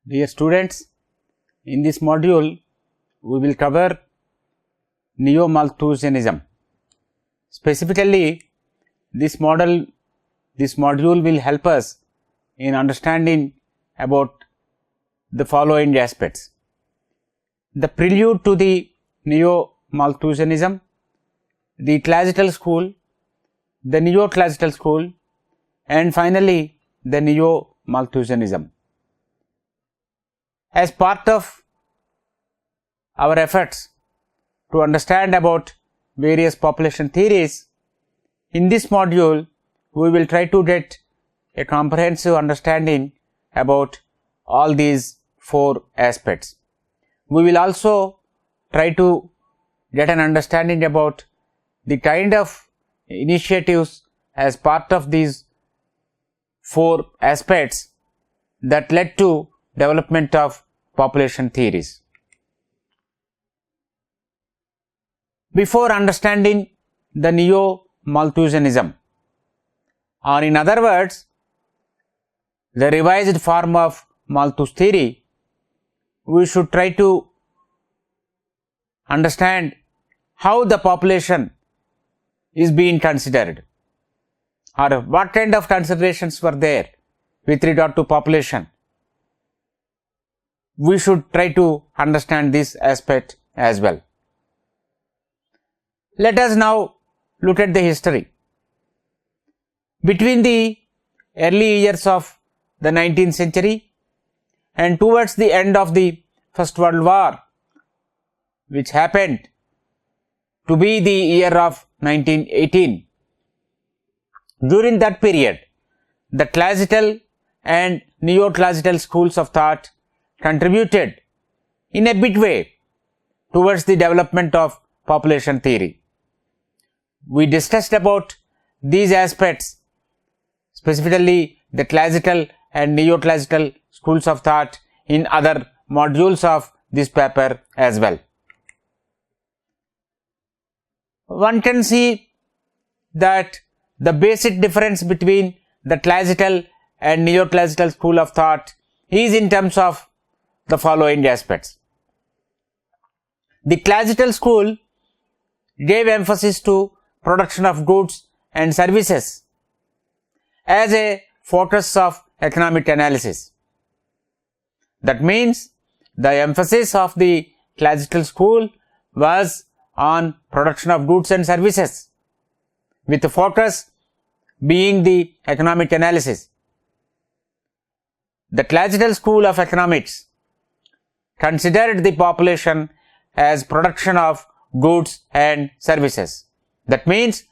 Dear students, in this module we will cover Neo-Malthusianism. Specifically, this module will help us in understanding about the following aspects: the prelude to the Neo-Malthusianism, the classical school, the neo-classical school, and finally the Neo-Malthusianism. As part of our efforts to understand about various population theories, in this module we will try to get a comprehensive understanding about all these four aspects. We will also try to get an understanding about the kind of initiatives as part of these four aspects that led to development of population theories. Before understanding the Neo-Malthusianism, or in other words, the revised form of Malthus theory, we should try to understand how the population is being considered, or what kind of considerations were there with regard to population. We should try to understand this aspect as well. Let us now look at the history. Between the early years of the 19th century and towards the end of the First World War, which happened to be the year of 1918, during that period, the classical and neo-classical schools of thought contributed in a big way towards the development of population theory. We discussed about these aspects, specifically the classical and neo-classical schools of thought, in other modules of this paper as well. One can see that the basic difference between the classical and neo-classical school of thought is in terms of the following aspects. The classical school gave emphasis to production of goods and services as a focus of economic analysis. That means the emphasis of the classical school was on production of goods and services, with the focus being the economic analysis. The classical school of economics considered the population as production of goods and services. That means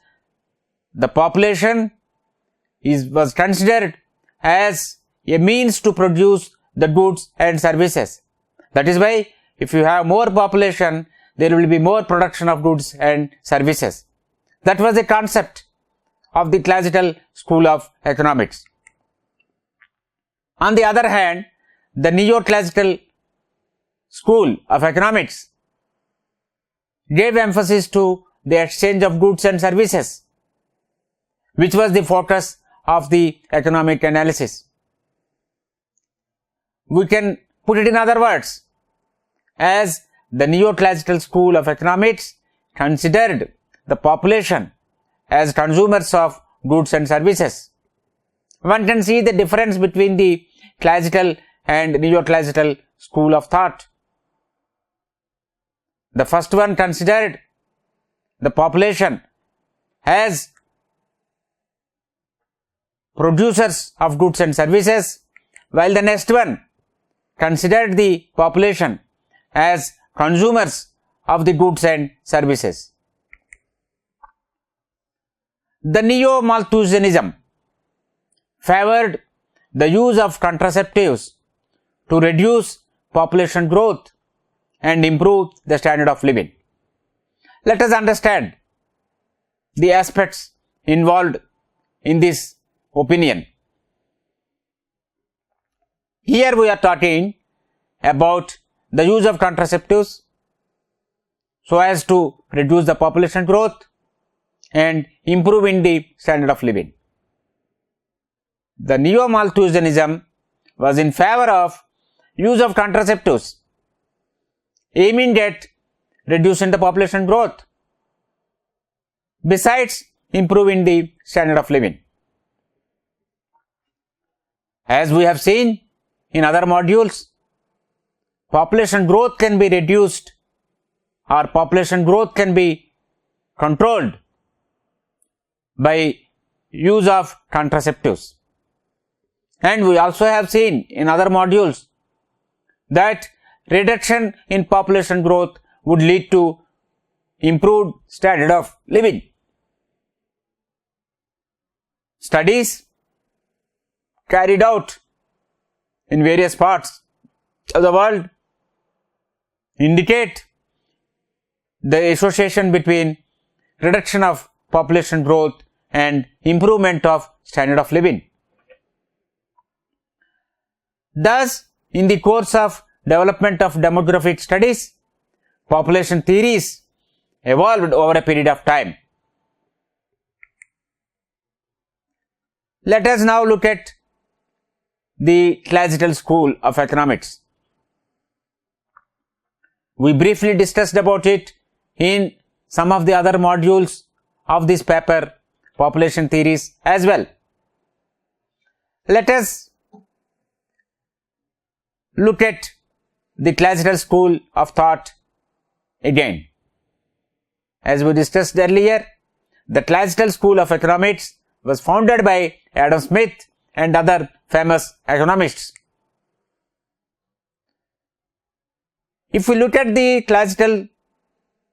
the population was considered as a means to produce the goods and services. That is why if you have more population, there will be more production of goods and services. That was the concept of the classical school of economics. On the other hand, the neo-classical school of economics gave emphasis to the exchange of goods and services, which was the focus of the economic analysis. We can put it in other words, as the neo-classical school of economics considered the population as consumers of goods and services. One can see the difference between the classical and neo-classical school of thought. The first one considered the population as producers of goods and services, while the next one considered the population as consumers of the goods and services. The Neo-Malthusianism favored the use of contraceptives to reduce population growth and improve the standard of living. Let us understand the aspects involved in this opinion. Here we are talking about the use of contraceptives so as to reduce the population growth and improve in the standard of living. The Neo-Malthusianism was in favor of use of contraceptives, aiming at reducing the population growth, besides improving the standard of living. As we have seen in other modules, population growth can be reduced or population growth can be controlled by use of contraceptives. And we also have seen in other modules that reduction in population growth would lead to improved standard of living. Studies carried out in various parts of the world indicate the association between reduction of population growth and improvement of standard of living. Thus, in the course of development of demographic studies, population theories evolved over a period of time. Let us now look at the classical school of economics. We briefly discussed about it in some of the other modules of this paper, population theories as well. Let us look at the classical school of thought again. As we discussed earlier, the classical school of economics was founded by Adam Smith and other famous economists. If we look at the classical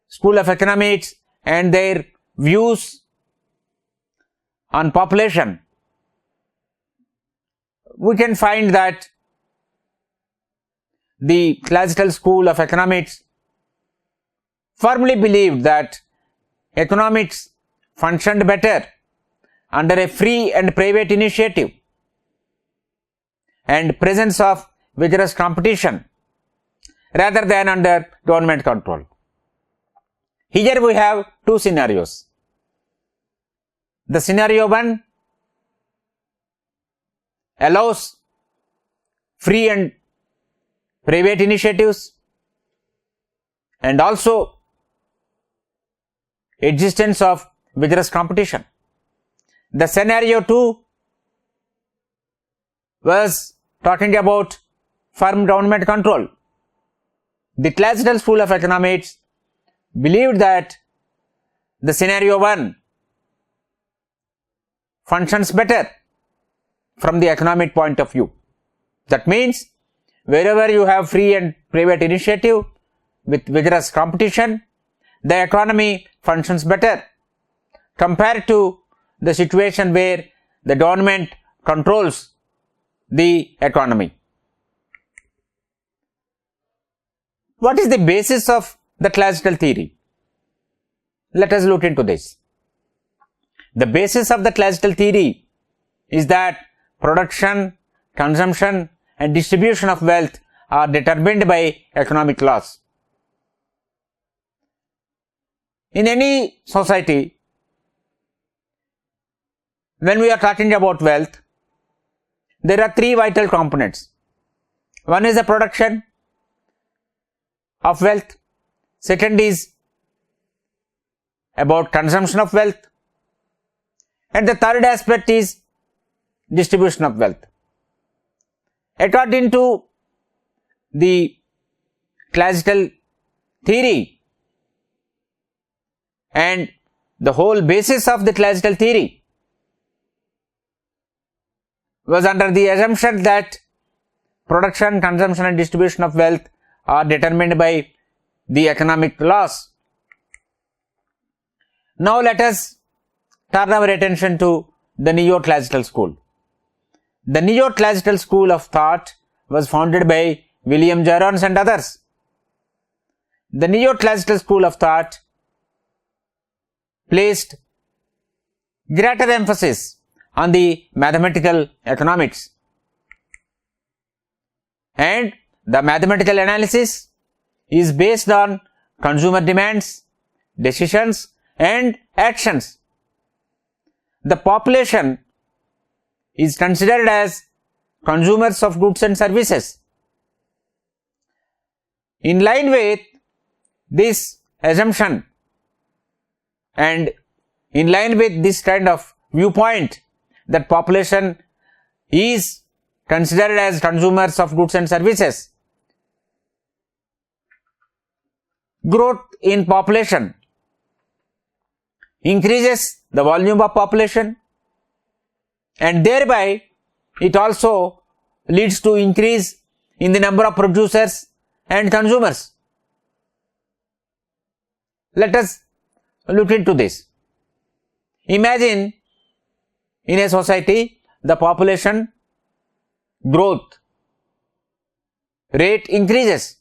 school of economics and their views on population, we can find that the classical school of economics firmly believed that economics functioned better under a free and private initiative and presence of vigorous competition rather than under government control. Here we have two scenarios. The scenario 1 allows free and private initiatives and also existence of vigorous competition. The scenario 2 was talking about firm government control. The classical school of economics believed that the scenario 1 functions better from the economic point of view. That means wherever you have free and private initiative with vigorous competition, the economy functions better compared to the situation where the government controls the economy. What is the basis of the classical theory? Let us look into this. The basis of the classical theory is that production, consumption and distribution of wealth are determined by economic laws. In any society, when we are talking about wealth, there are three vital components. One is the production of wealth. Second is about consumption of wealth. And the third aspect is distribution of wealth. According to the classical theory, and the whole basis of the classical theory was under the assumption that production, consumption and distribution of wealth are determined by the economic laws. Now let us turn our attention to the Neo-Classical school. The Neo-Classical school of thought was founded by William James and others. The Neo-Classical school of thought placed greater emphasis on the mathematical economics, and the mathematical analysis is based on consumer demands, decisions and actions. The population is considered as consumers of goods and services, In line with this assumption and in line with this kind of viewpoint that population is considered as consumers of goods and services, growth in population increases the volume of population, and thereby it also leads to increase in the number of producers and consumers. Let us look into this. Imagine in a society the population growth rate increases.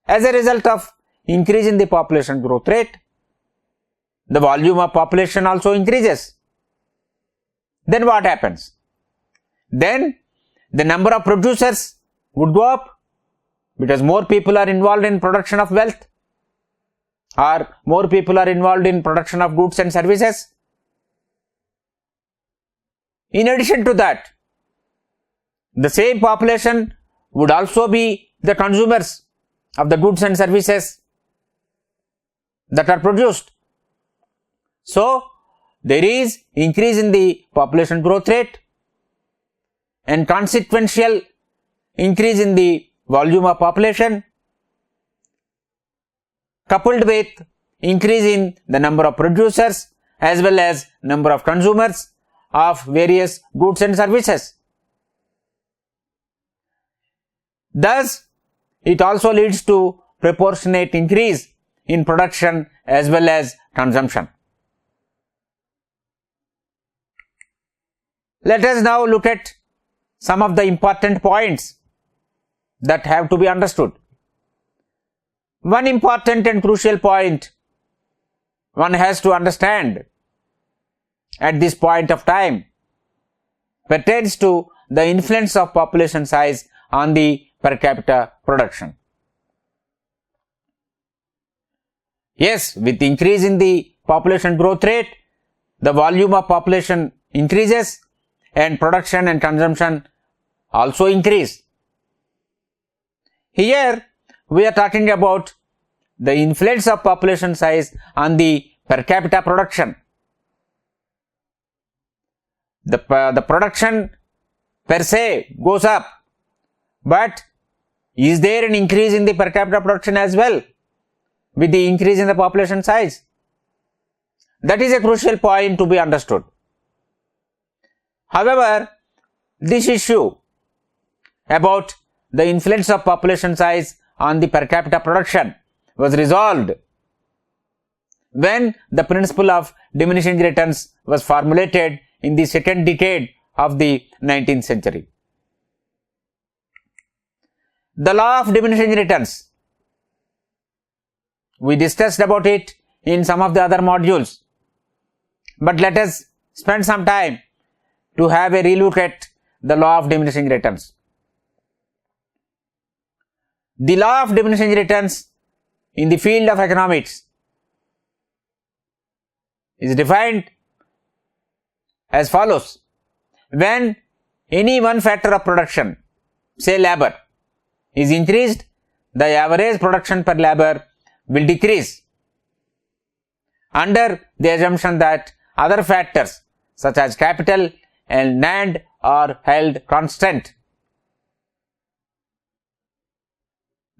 As a result of increase in the population growth rate, the volume of population also increases. Then what happens? Then the number of producers would go up because more people are involved in production of wealth, or more people are involved in production of goods and services. In addition to that, the same population would also be the consumers of the goods and services that are produced. So, there is increase in the population growth rate and consequential increase in the volume of population, coupled with increase in the number of producers as well as number of consumers of various goods and services. Thus, it also leads to proportionate increase in production as well as consumption. Let us now look at some of the important points that have to be understood. One important and crucial point one has to understand at this point of time pertains to the influence of population size on the per capita production. Yes, with increase in the population growth rate, the volume of population increases and production and consumption also increase. Here we are talking about the influence of population size on the per capita production. The production per se goes up, but is there an increase in the per capita production as well with the increase in the population size? That is a crucial point to be understood. However, this issue about the influence of population size on the per capita production was resolved when the principle of diminishing returns was formulated in the second decade of the 19th century. The law of diminishing returns, we discussed about it in some of the other modules, but let us spend some time to have a relook at the law of diminishing returns. The law of diminishing returns in the field of economics is defined as follows. When any one factor of production, say labor, is increased, the average production per labor will decrease under the assumption that other factors such as capital and land are held constant.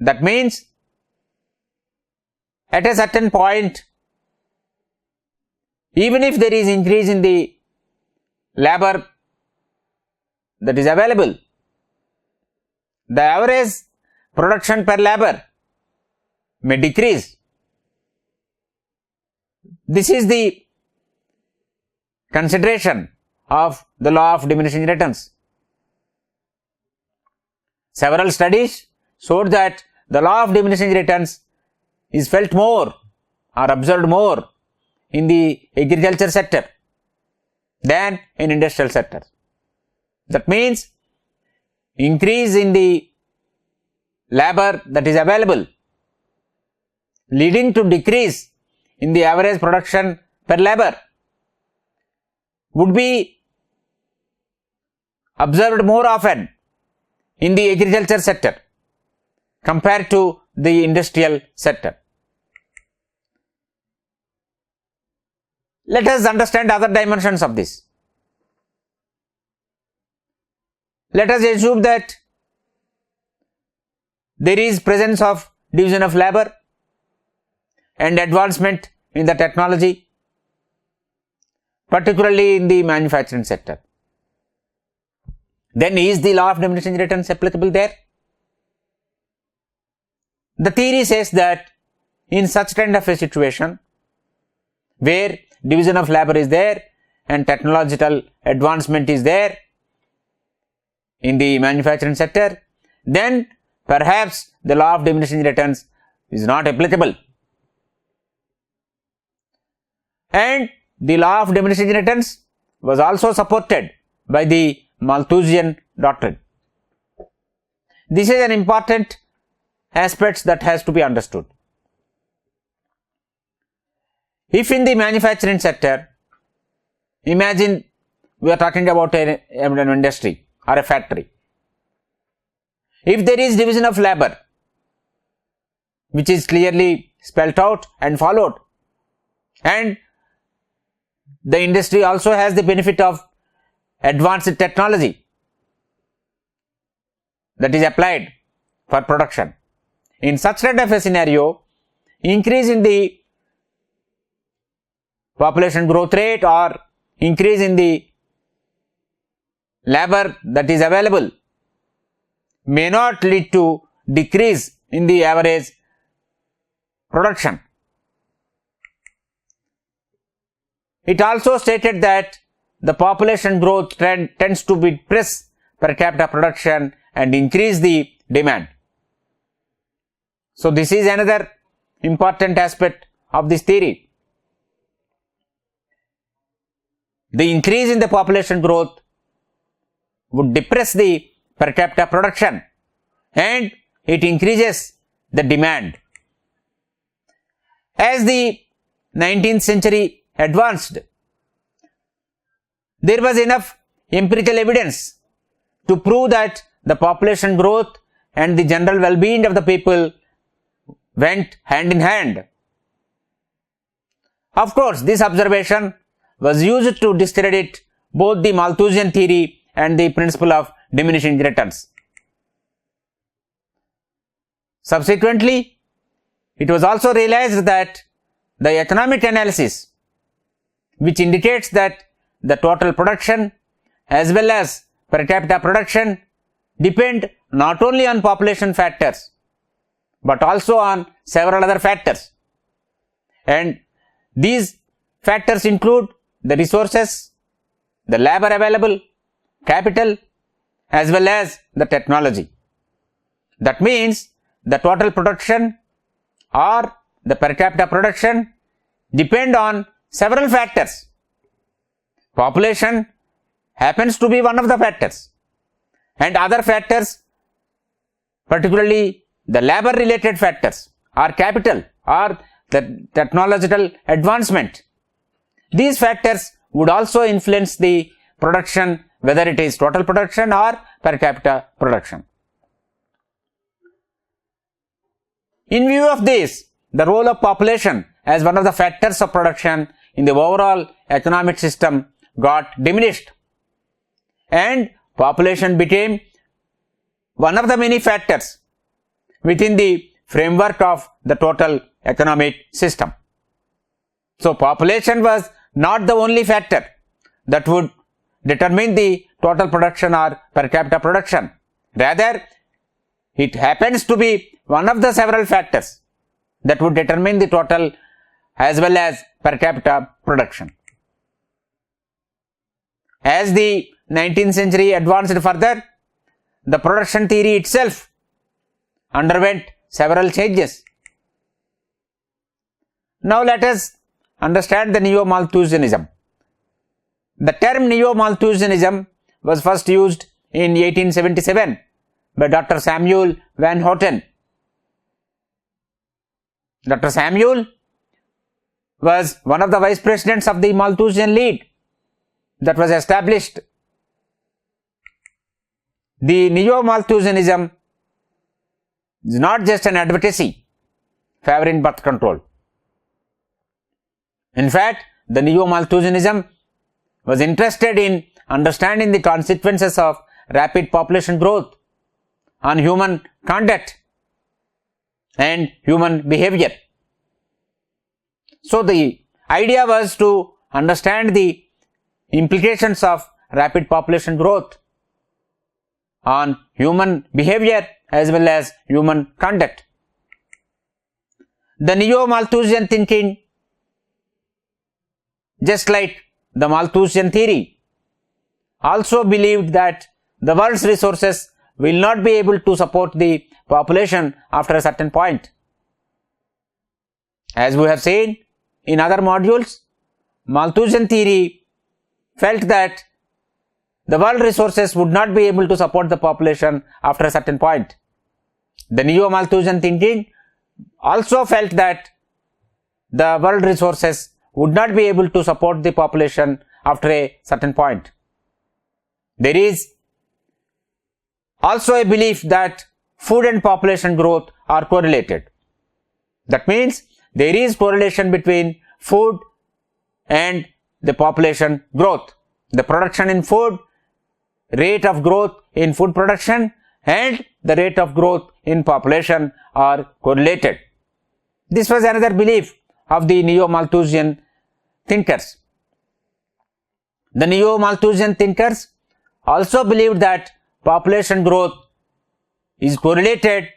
That means at a certain point, even if there is increase in the labor that is available, the average production per labor may decrease. This is the consideration of the law of diminishing returns. Several studies showed that the law of diminishing returns is felt more or observed more in the agriculture sector than in industrial sector. That means increase in the labor that is available leading to decrease in the average production per labor would be observed more often in the agriculture sector compared to the industrial sector. Let us understand other dimensions of this. Let us assume that there is presence of division of labor and advancement in the technology, particularly in the manufacturing sector. Then is the law of diminishing returns applicable there? The theory says that in such kind of a situation where division of labor is there and technological advancement is there in the manufacturing sector, then perhaps the law of diminishing returns is not applicable. And the law of diminishing returns was also supported by the Malthusian doctrine. This is an important aspect that has to be understood. If in the manufacturing sector, imagine we are talking about an industry or a factory. If there is division of labor, which is clearly spelled out and followed, and the industry also has the benefit of advanced technology that is applied for production. In such kind of a scenario, increase in the population growth rate or increase in the labor that is available may not lead to decrease in the average production. It also stated that the population growth trend tends to depress per capita production and increase the demand. So this is another important aspect of this theory. The increase in the population growth would depress the per capita production and it increases the demand. As the 19th century advanced, there was enough empirical evidence to prove that the population growth and the general well-being of the people went hand in hand. Of course, this observation was used to discredit both the Malthusian theory and the principle of diminishing returns. Subsequently, it was also realized that the economic analysis, which indicates that the total production as well as per capita production depend not only on population factors but also on several other factors, and these factors include the resources, the labor available, capital as well as the technology. That means the total production or the per capita production depend on several factors. Population happens to be one of the factors, and other factors, particularly the labor related factors or capital or the technological advancement, these factors would also influence the production, whether it is total production or per capita production. In view of this, the role of population as one of the factors of production in the overall economic system got diminished, and population became one of the many factors within the framework of the total economic system. So population was not the only factor that would determine the total production or per capita production. Rather, it happens to be one of the several factors that would determine the total as well as per capita production. As the 19th century advanced further, the production theory itself underwent several changes. Now let us understand the Neo-Malthusianism. The term Neo-Malthusianism was first used in 1877 by Dr. Samuel Van Houten. Dr. Samuel was one of the vice presidents of the Malthusian League that was established. The Neo-Malthusianism is not just an advocacy favoring birth control. In fact, the Neo-Malthusianism was interested in understanding the consequences of rapid population growth on human conduct and human behavior. So the idea was to understand the implications of rapid population growth on human behavior as well as human conduct. The Neo-Malthusian thinking, just like the Malthusian theory, also believed that the world's resources will not be able to support the population after a certain point. As we have seen in other modules, Malthusian theory felt that the world resources would not be able to support the population after a certain point. The Neo-Malthusian thinking also felt that the world resources would not be able to support the population after a certain point. There is also a belief that food and population growth are correlated. That means there is correlation between food and the population growth. The production in food, rate of growth in food production and the rate of growth in population are correlated. This was another belief of the Neo-Malthusian thinkers. The Neo-Malthusian thinkers also believed that population growth is correlated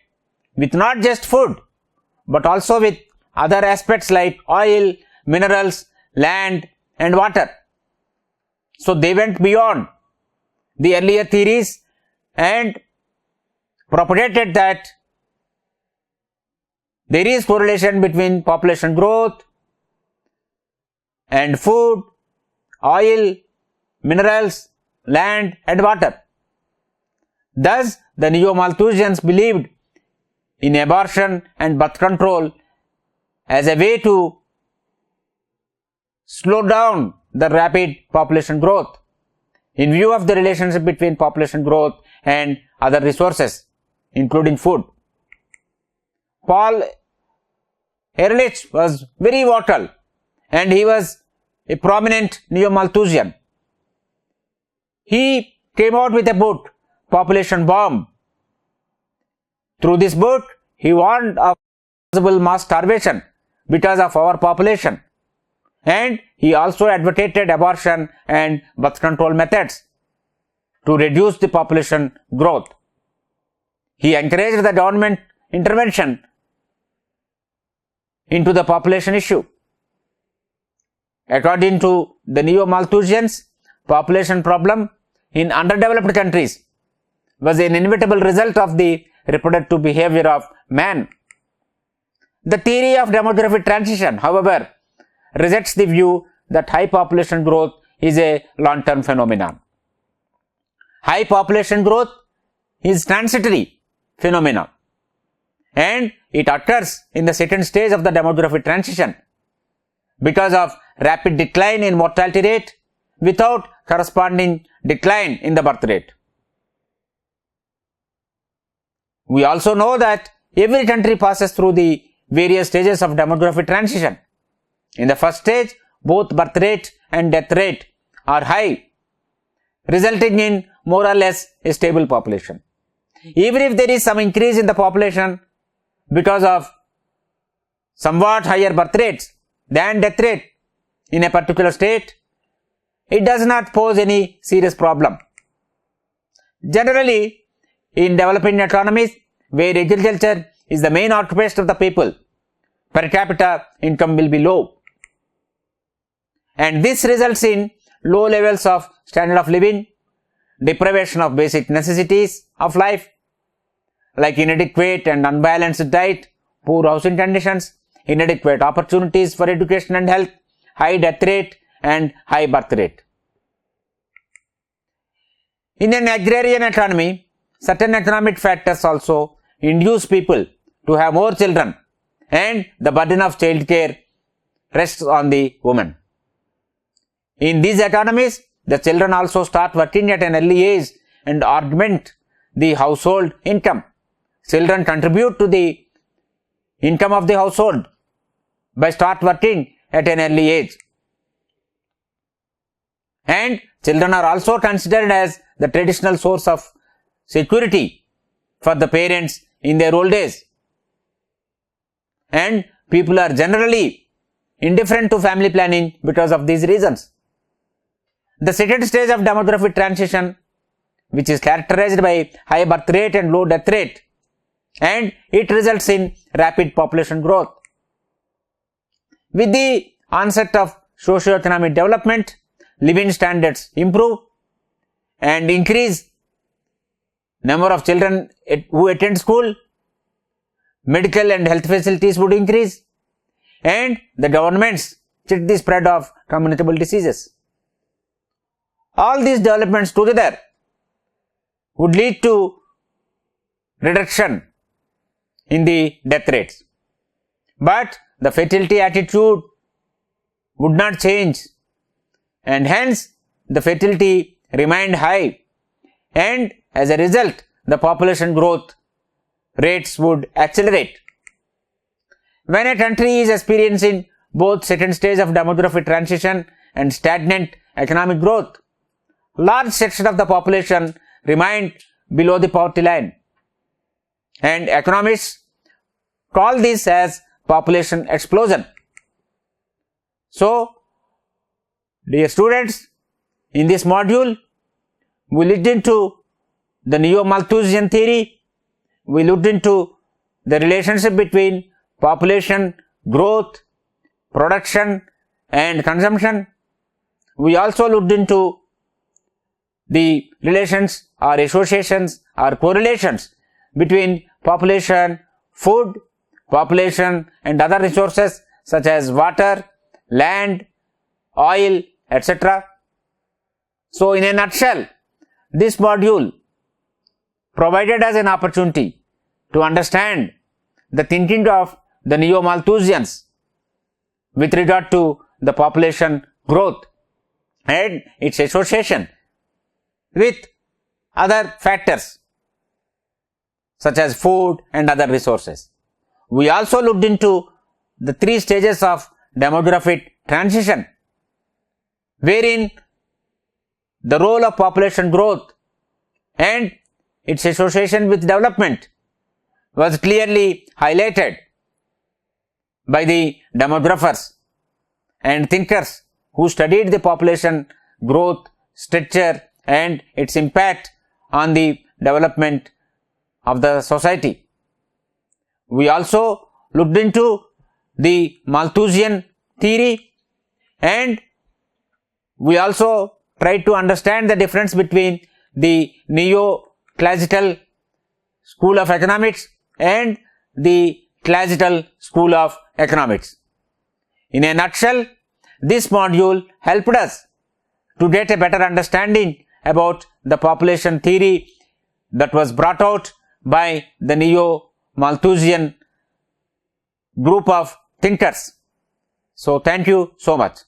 with not just food but also with other aspects like oil, minerals, land and water. So they went beyond the earlier theories and propagated that there is correlation between population growth and food, oil, minerals, land and water. Thus, the Neo-Malthusians believed in abortion and birth control as a way to slow down the rapid population growth in view of the relationship between population growth and other resources, including food. Paul Ehrlich was very vocal and he was a prominent Neo-Malthusian. He came out with a book, Population Bomb. Through this book, he warned of possible mass starvation because of overpopulation, and he also advocated abortion and birth control methods to reduce the population growth. He encouraged the government intervention into the population issue. According to the Neo-Malthusians, population problem in underdeveloped countries was an inevitable result of the reproductive behavior of man. The theory of demographic transition, however, rejects the view that high population growth is a long-term phenomenon. High population growth is transitory phenomenon and it occurs in the second stage of the demographic transition because of rapid decline in mortality rate without corresponding decline in the birth rate. We also know that every country passes through the various stages of demographic transition. In the first stage, both birth rate and death rate are high, resulting in more or less a stable population. Even if there is some increase in the population because of somewhat higher birth rates than death rate in a particular state, it does not pose any serious problem. Generally, in developing economies where agriculture is the main occupation of the people, per capita income will be low. And this results in low levels of standard of living, deprivation of basic necessities of life like inadequate and unbalanced diet, poor housing conditions, inadequate opportunities for education and health, high death rate and high birth rate. In an agrarian economy, certain economic factors also induce people to have more children and the burden of child care rests on the woman. In these economies, the children also start working at an early age and augment the household income. children contribute to the income of the household by start working at an early age. And children are also considered as the traditional source of security for the parents in their old age. And people are generally indifferent to family planning because of these reasons. The second stage of demographic transition, which is characterized by high birth rate and low death rate, and it results in rapid population growth. With the onset of socio-economic development, living standards improve and increase number of children who attend school, medical and health facilities would increase, and the governments check the spread of communicable diseases. All these developments together would lead to reduction in the death rates. But the fertility attitude would not change, and hence the fertility remained high, and as a result the population growth rates would accelerate. When a country is experiencing both second stage of demographic transition and stagnant economic growth, large section of the population remain below the poverty line, and economists call this as population explosion. So, dear students, in this module we looked into the Neo-Malthusian theory, we looked into the relationship between population growth, production and consumption. We also looked into the relations or associations or correlations between population, food, population and other resources such as water, land, oil, etc. So, in a nutshell, this module provided us an opportunity to understand the thinking of the Neo-Malthusians with regard to the population growth and its association with other factors such as food and other resources. We also looked into the three stages of demographic transition, wherein the role of population growth and its association with development was clearly highlighted by the demographers and thinkers who studied the population growth, structure and its impact on the development of the society. We also looked into the Malthusian theory, and we also tried to understand the difference between the neo-classical school of economics and the classical school of economics. In a nutshell, this module helped us to get a better understanding about the population theory that was brought out by the Neo-Malthusian group of thinkers. So, thank you so much.